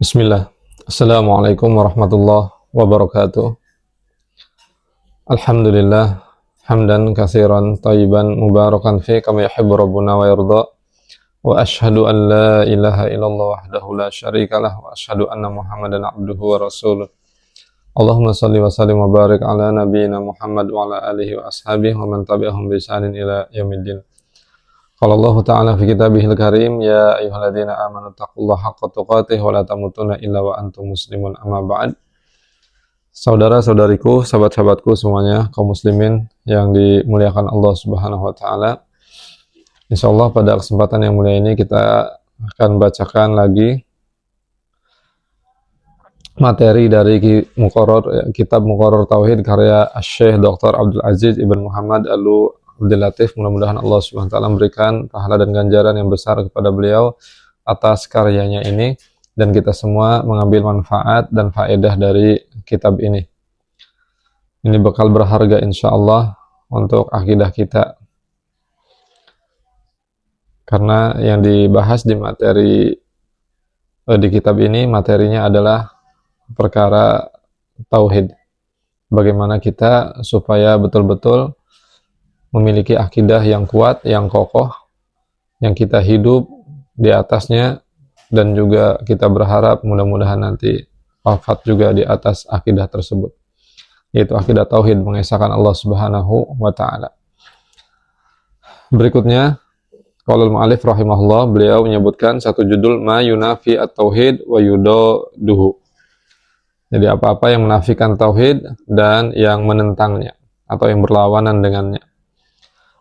Bismillah. Assalamualaikum warahmatullahi wabarakatuh. Alhamdulillah hamdan katsiran thayyiban mubarakan fi kama yuhibbu rabbuna wa yarda. Wa asyhadu an la ilaha illallah wahdahu la syarikalah wa asyhadu anna Muhammadan abduhu wa rasuluh. Allahumma shalli wa sallim wa barik ala nabiyyina Muhammad wa ala alihi wa ashabihi wa man tabi'ahum bi ihsanin ila yaumiddin. Qala Allah Ta'ala fi kitabihil karim, ya ayyuhalladzina amanu taqullaha haqqa tuqatih wa la tamutunna illa wa antum muslimun, amma ba'd. Saudara-saudariku, sahabat-sahabatku semuanya, kaum muslimin yang dimuliakan Allah Subhanahu wa taala. Insyaallah pada kesempatan yang mulia ini kita akan bacakan lagi materi dari kitab Muqarrar Tauhid karya Syekh Dr. Abdul Aziz Ibn Muhammad Abdul Latif. Mudah-mudahan Allah Subhanahu wa taala memberikan pahala dan ganjaran yang besar kepada beliau atas karyanya ini, dan kita semua mengambil manfaat dan faedah dari kitab ini. Ini bakal berharga insyaallah untuk akidah kita, karena yang dibahas di kitab ini materinya adalah perkara tauhid. Bagaimana kita supaya betul-betul memiliki akidah yang kuat, yang kokoh, yang kita hidup di atasnya, dan juga kita berharap mudah-mudahan nanti wafat juga di atas akidah tersebut, yaitu akidah tauhid, mengesahkan Allah Subhanahu wa taala. Berikutnya, qala al-mu'allif rahimahullah, beliau menyebutkan satu judul, ma yunafi at-tauhid wa yudaduhu. Jadi apa-apa yang menafikan tauhid dan yang menentangnya atau yang berlawanan dengannya.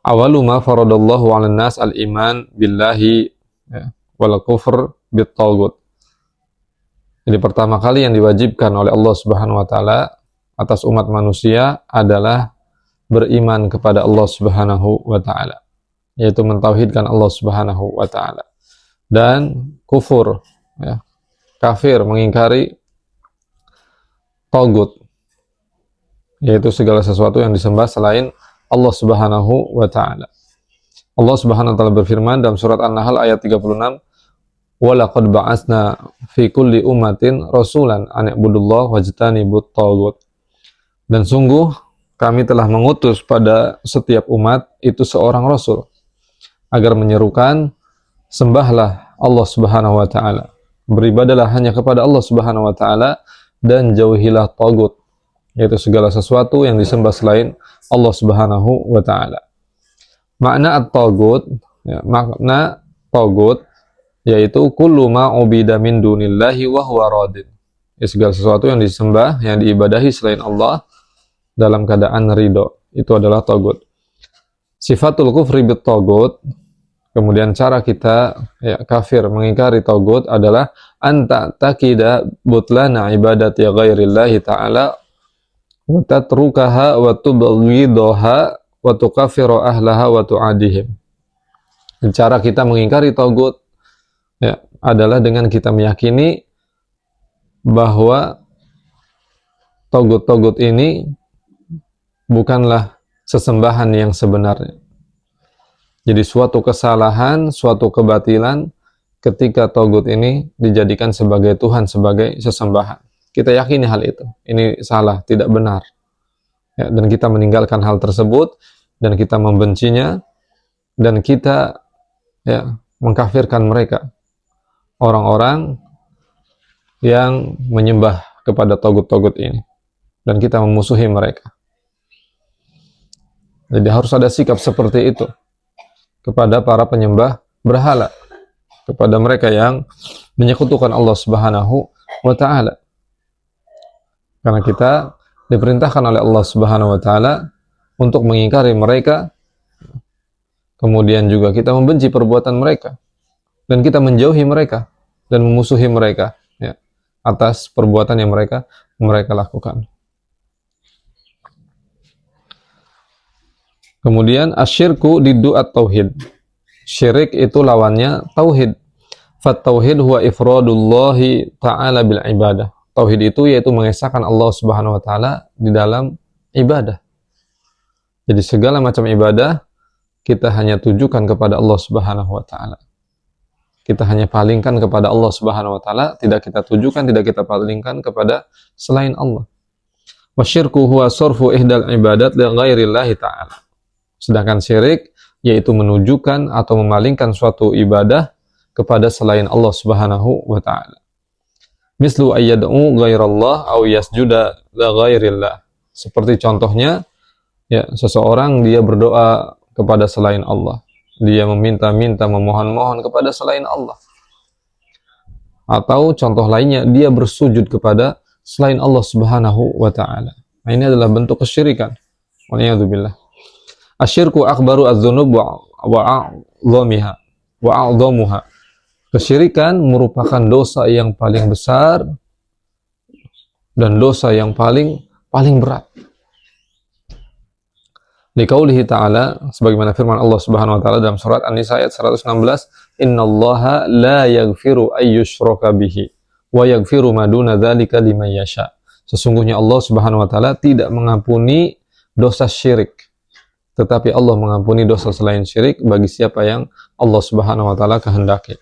Awalu ma faradallahu 'alan nas al-iman billahi wal kufr bit taghut. Jadi pertama kali yang diwajibkan oleh Allah Subhanahu wa taala atas umat manusia adalah beriman kepada Allah Subhanahu wa taala, yaitu mentauhidkan Allah Subhanahu wa taala, dan kufur, kafir, mengingkari taghut, yaitu segala sesuatu yang disembah selain Allah Subhanahu wa taala. Allah Subhanahu wa taala berfirman dalam surat An-Nahl ayat 36, "Wa laqad ba'atsna fi kulli ummatin rasulan an i'budullaha wajtanibut taghut." Dan sungguh kami telah mengutus pada setiap umat itu seorang rasul agar menyerukan, sembahlah Allah Subhanahu wa taala, beribadalah hanya kepada Allah Subhanahu wa taala, dan jauhilah taghut, yaitu segala sesuatu yang disembah selain Allah Subhanahu wa taala. Makna at-taghut, makna taghut yaitu kullu ma ubida min dunillahi wa huwa radin. Segala sesuatu yang disembah, yang diibadahi selain Allah dalam keadaan ridho, itu adalah taghut. Sifatul kufri bit taghut, kemudian cara kita kafir mengingkari taghut adalah anta takida butlana ibadati ghairillahi ta'ala wa tatrukaha wa tubghidaha wa tukaffiru ahlaha wa tu'adihim. Cara kita mengingkari taghut adalah dengan kita meyakini bahwa taghut-taghut ini bukanlah sesembahan yang sebenarnya. Jadi suatu kesalahan, suatu kebatilan ketika taghut ini dijadikan sebagai Tuhan, sebagai sesembahan. Kita yakini hal itu, ini salah, tidak benar, dan kita meninggalkan hal tersebut, dan kita membencinya, dan kita mengkafirkan mereka, orang-orang yang menyembah kepada taghut-taghut ini, dan kita memusuhi mereka. Jadi harus ada sikap seperti itu kepada para penyembah berhala, kepada mereka yang menyekutukan Allah Subhanahu wa taala. Karena kita diperintahkan oleh Allah Subhanahu wa taala untuk mengingkari mereka, kemudian juga kita membenci perbuatan mereka, dan kita menjauhi mereka dan memusuhi mereka atas perbuatan yang mereka lakukan. Kemudian asyirku diddu at-tauhid. Syirik itu lawannya tauhid. Fat tauhid huwa ifradullahi ta'ala bil ibadah. Tauhid itu yaitu mengesahkan Allah Subhanahu wa taala di dalam ibadah. Jadi segala macam ibadah kita hanya tujukan kepada Allah Subhanahu wa taala. kita hanya palingkan kepada Allah Subhanahu wa taala, tidak kita tujukan, tidak kita palingkan kepada selain Allah. Wasyirku huwa sarfu ihdal ibadat li ghairillahi ta'ala. Sedangkan syirik yaitu menunjukkan atau memalingkan suatu ibadah kepada selain Allah Subhanahu wa taala. Mislu ayyad'u ghairallah aw yasjuda li ghairillah. Seperti contohnya, ya, seseorang dia berdoa kepada selain Allah. Dia meminta-minta, memohon-mohon kepada selain Allah. Atau contoh lainnya, dia bersujud kepada selain Allah Subhanahu wa taala. Nah, ini adalah bentuk kesyirikan. Waliyadzubillah. Asyirku akbaru adz-dzunub wa a'dhamuha. Kesyirikan merupakan dosa yang paling besar dan dosa yang paling berat. Liqaulihi ta'ala, sebagaimana firman Allah Subhanahu wa taala dalam surat An-Nisa ayat 116, "Innallaha la yaghfiru ay yushraka bihi wa yaghfiru ma duna dzalika liman yasha." Sesungguhnya Allah Subhanahu wa taala tidak mengampuni dosa syirik, tetapi Allah mengampuni dosa selain syirik bagi siapa yang Allah Subhanahu wa taala kehendaki.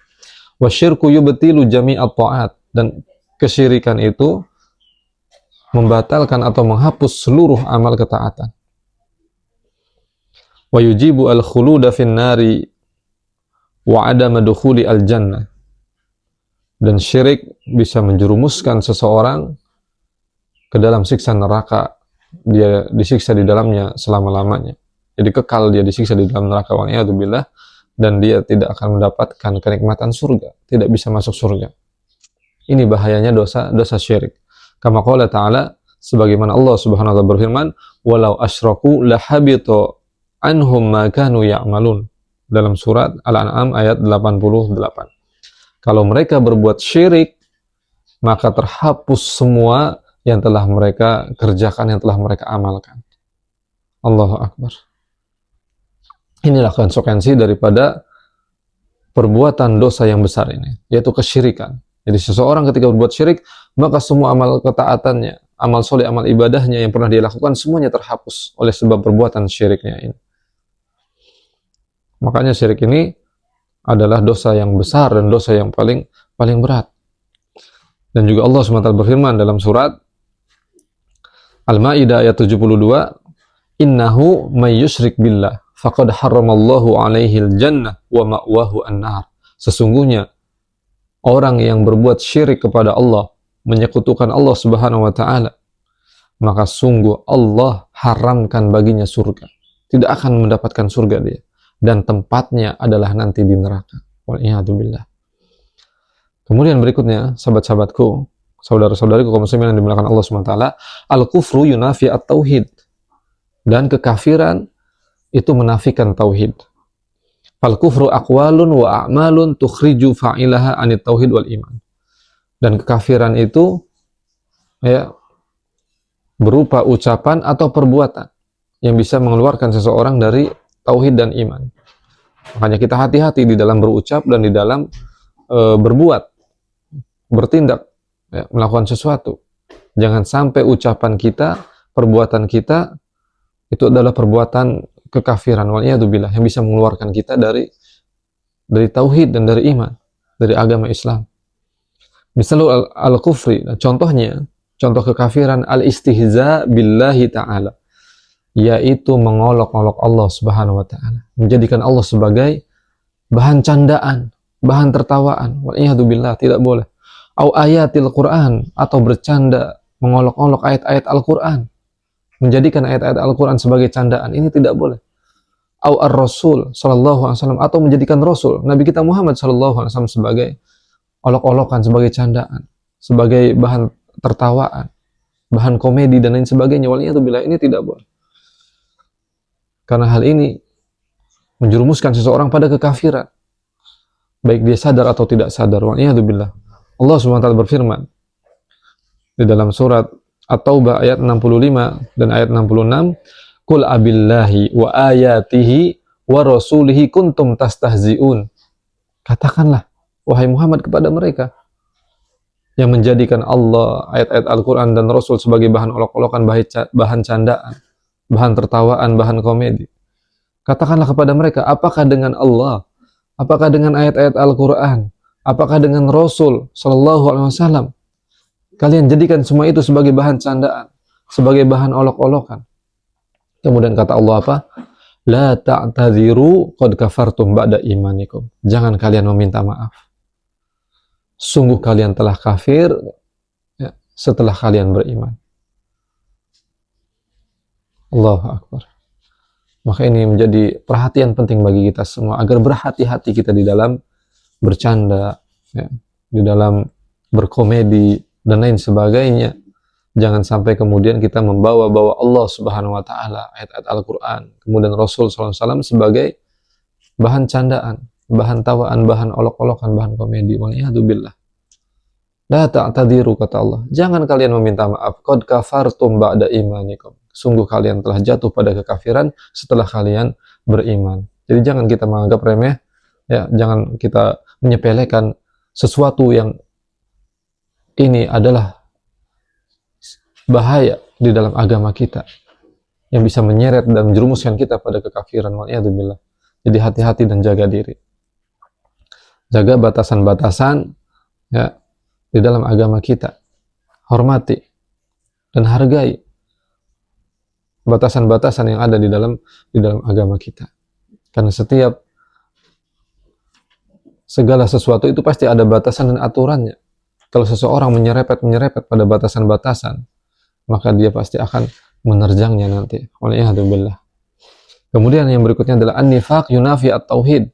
Wasyirku yubtilu jami'at ta'at, dan kesyirikan itu membatalkan atau menghapus seluruh amal ketaatan. Wa yujibu al-khuluda fin nari wa adama dukhuli al-jannah. Dan syirik bisa menjerumuskan seseorang ke dalam siksa neraka. Dia disiksa di dalamnya selama-lamanya. Jadi kekal dia disiksa di dalam neraka, wa'iyadzubillah, dan dia tidak akan mendapatkan kenikmatan surga, tidak bisa masuk surga. Ini bahayanya dosa syirik. Kama qala ta'ala, sebagaimana Allah Subhanahu wa taala berfirman, "Walau asyraku lahabita anhum ma kanu ya'malun." Dalam surat Al-An'am ayat 88. Kalau mereka berbuat syirik, maka terhapus semua yang telah mereka kerjakan, yang telah mereka amalkan. Allahu Akbar. Inilah konsekuensi daripada perbuatan dosa yang besar ini, yaitu kesyirikan. Jadi seseorang ketika berbuat syirik, maka semua amal ketaatannya, amal soleh, amal ibadahnya yang pernah dia lakukan, semuanya terhapus oleh sebab perbuatan syiriknya ini. Makanya syirik ini adalah dosa yang besar dan dosa yang paling berat. Dan juga Allah SWT berfirman dalam surat Al-Maidah ayat 72, "Innahu may yusyrik billah faqad harramallahu alaihi al-jannah wa ma'wahu an-nar." Sesungguhnya orang yang berbuat syirik kepada Allah, menyekutukan Allah Subhanahu wa taala, maka sungguh Allah haramkan baginya surga. Tidak akan mendapatkan surga dia, dan tempatnya adalah nanti di neraka. Waliyadzubillah. Kemudian berikutnya, sahabat-sahabatku, saudara-saudariku kaum muslimin yang dimuliakan Allah Subhanahu wa taala, al-kufru yunafi at-tauhid. Dan kekafiran itu menafikan tauhid. Fal kufru aqwalun wa a'malun tukhriju fa'ilaha anit tauhid wal iman. Dan kekafiran itu, ya, berupa ucapan atau perbuatan yang bisa mengeluarkan seseorang dari tauhid dan iman. Makanya kita hati-hati di dalam berucap dan di dalam berbuat, bertindak, ya, melakukan sesuatu. Jangan sampai ucapan kita, perbuatan kita itu adalah perbuatan kekafiran, waliyadzubillah, yang bisa mengeluarkan kita dari tauhid dan dari iman, dari agama Islam. Misalnya al-kufri, contohnya, contoh kekafiran, al-istihza billahi ta'ala, yaitu mengolok-olok Allah Subhanahu wa taala, menjadikan Allah sebagai bahan candaan, bahan tertawaan. Waliyadzubillah, tidak boleh. Au ayatil Quran, atau bercanda, mengolok-olok ayat-ayat Al-Quran, menjadikan ayat-ayat Al-Quran sebagai candaan, ini tidak boleh. Au ar-Rasul sallallahu alaihi wasallam, atau menjadikan Rasul Nabi kita Muhammad sallallahu alaihi wasallam sebagai olok-olokan, sebagai candaan, sebagai bahan tertawaan, bahan komedi dan lain sebagainya. Waliyadzubillah, ini tidak boleh. Karena hal ini menjerumuskan seseorang pada kekafiran, baik dia sadar atau tidak sadar. Waliyadzubillah. Allah SWT berfirman di dalam surat At-Taubah ayat 65 dan ayat 66, "Qul abillahi wa ayatihi wa rasulihi kuntum tastahzi'un." Katakanlah, wahai Muhammad, kepada mereka yang menjadikan Allah, ayat-ayat Al-Quran dan Rasul sebagai bahan olok-olokan, bahan candaan, bahan tertawaan, bahan komedi. Katakanlah kepada mereka, apakah dengan Allah, Apakah dengan ayat-ayat Al-Quran? Apakah dengan Rasul Sallallahu Alaihi Wasallam? Kalian jadikan semua itu sebagai bahan candaan, sebagai bahan olok-olokan. Kemudian kata Allah apa? La ta'tadhiru qad kafartum ba'da imanikum. Jangan kalian meminta maaf. Sungguh kalian telah kafir ya, setelah kalian beriman. Allahu Akbar. Maka ini menjadi perhatian penting bagi kita semua agar berhati-hati kita di dalam bercanda, ya, di dalam berkomedi dan lain sebagainya. Jangan sampai kemudian kita membawa-bawa Allah Subhanahu wa taala, ayat-ayat Al-Qur'an, kemudian Rasul sallallahu alaihi wasallam sebagai bahan candaan, bahan tawaan, bahan olok-olokan, bahan komedi. Waliyadzubillah. La ta'tadiru kata Allah. Jangan kalian meminta maaf. Qad kafartum ba'da imanikum. Sungguh kalian telah jatuh pada kekafiran setelah kalian beriman. Jadi jangan kita menganggap remeh, ya, jangan kita menyepelekan sesuatu yang ini adalah bahaya di dalam agama kita yang bisa menyeret dan menjerumuskan kita pada kekafiran. Waliyadzubillah. Jadi hati-hati dan jaga diri. Jaga batasan-batasan ya di dalam agama kita. Hormati dan hargai batasan-batasan yang ada di dalam agama kita. Karena segala sesuatu itu pasti ada batasan dan aturannya. Kalau seseorang menyerepet pada batasan-batasan, maka dia pasti akan menerjangnya nanti. Waliyadzubillah. Kemudian yang berikutnya adalah an-nifaq yunafi at-tauhid.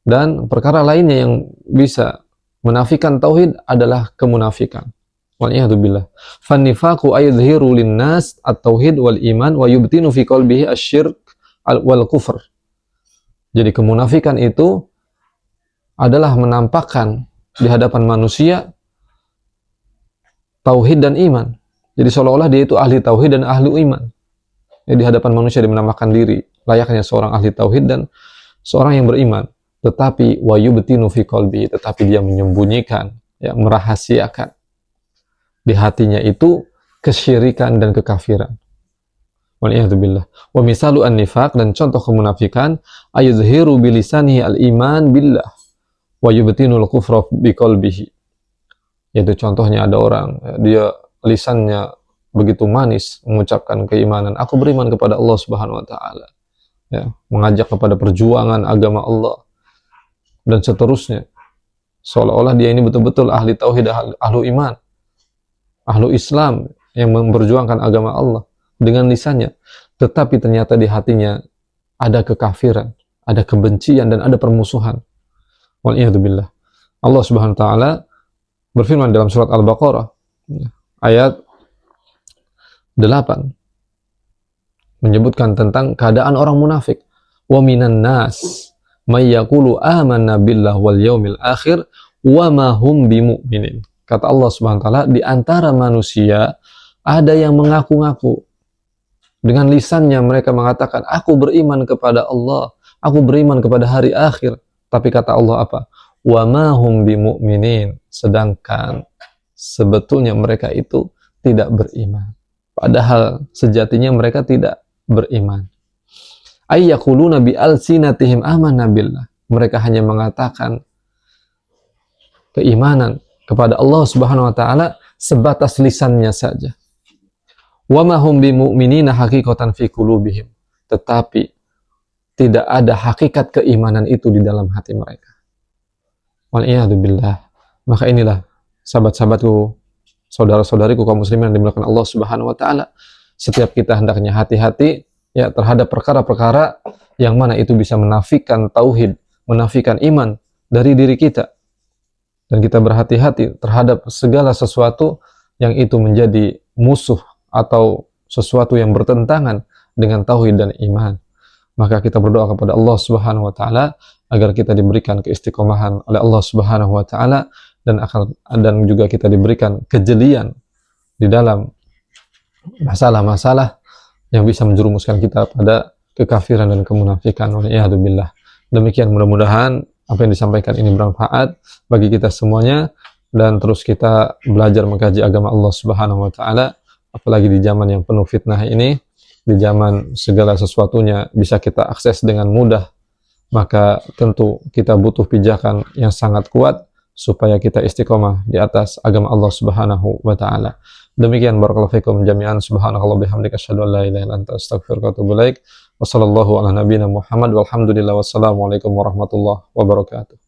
Dan perkara lainnya yang bisa menafikan tauhid adalah kemunafikan. Waliyadzubillah. Fan-nifaqu ayudhiru lin-nas at-tauhid wal iman wa yubtinu fi qalbihi asy-syirk wal kufr. Jadi kemunafikan itu adalah menampakkan di hadapan manusia tauhid dan iman. Jadi seolah-olah dia itu ahli tauhid dan ahli iman. Jadi di hadapan manusia dia menampakkan diri layaknya seorang ahli tauhid dan seorang yang beriman. Tetapi wa yubtinu fi qalbi, tetapi dia menyembunyikan, ya, merahasiakan di hatinya itu kesyirikan dan kekafiran. Waliyadzubillah. Wa misalu an-nifaq, dan contoh kemunafikan, ayudhiru bilisanihi al-iman billah wa yubtinul kufra biqalbihi. Yaitu contohnya ada orang, dia lisannya begitu manis mengucapkan keimanan, aku beriman kepada Allah Subhanahu wa taala. Ya, mengajak kepada perjuangan agama Allah dan seterusnya. Seolah-olah dia ini betul-betul ahli tauhid, ahlu iman, ahlu Islam yang memperjuangkan agama Allah dengan lisannya, tetapi ternyata di hatinya ada kekafiran, ada kebencian dan ada permusuhan. Waliyadzubillah. Allah Subhanahu wa taala berfirman dalam surat Al-Baqarah ayat 8 menyebutkan tentang keadaan orang munafik. Wa minan nas may yaqulu amanna billah wal yaumil akhir wa ma hum bimu'minin. Kata Allah Subhanahu wa taala, di antara manusia ada yang mengaku-ngaku dengan lisannya, mereka mengatakan aku beriman kepada Allah, aku beriman kepada hari akhir, tapi kata Allah apa? Wa ma hum bimu'minin, sedangkan sebetulnya mereka itu tidak beriman. Padahal sejatinya mereka tidak beriman. Ayyaquluna bi alsinatihim amanna billah. Mereka hanya mengatakan keimanan kepada Allah Subhanahu wa taala sebatas lisannya saja. Wa ma hum bimu'minina haqiqatan fi qulubihim. Tetapi tidak ada hakikat keimanan itu di dalam hati mereka. Waliyadzubillah. Maka inilah sahabat-sahabatku, saudara-saudariku kaum muslimin yang dimuliakan Allah Subhanahu wa taala, setiap kita hendaknya hati-hati ya terhadap perkara-perkara yang mana itu bisa menafikan tauhid, menafikan iman dari diri kita. Dan kita berhati-hati terhadap segala sesuatu yang itu menjadi musuh atau sesuatu yang bertentangan dengan tauhid dan iman. Maka kita berdoa kepada Allah Subhanahu wa taala agar kita diberikan keistiqomahan oleh Allah Subhanahu wa taala dan juga kita diberikan kejelian di dalam masalah-masalah yang bisa menjerumuskan kita pada kekafiran dan kemunafikan. Waliyadzubillah. Demikian, mudah-mudahan apa yang disampaikan ini bermanfaat bagi kita semuanya dan terus kita belajar mengkaji agama Allah Subhanahu wa taala, apalagi di zaman yang penuh fitnah ini, di zaman segala sesuatunya bisa kita akses dengan mudah maka tentu kita butuh pijakan yang sangat kuat supaya kita istiqomah di atas agama Allah Subhanahu wa taala. Demikian barakallahu fikum jami'an, subhanakallah bihamdika asyhadu an la ilaha illa anta astaghfiruka wa atubu ilaik. Wassallallahu ala nabiyyina Muhammad walhamdulillah wassalamu alaikum warahmatullahi wabarakatuh.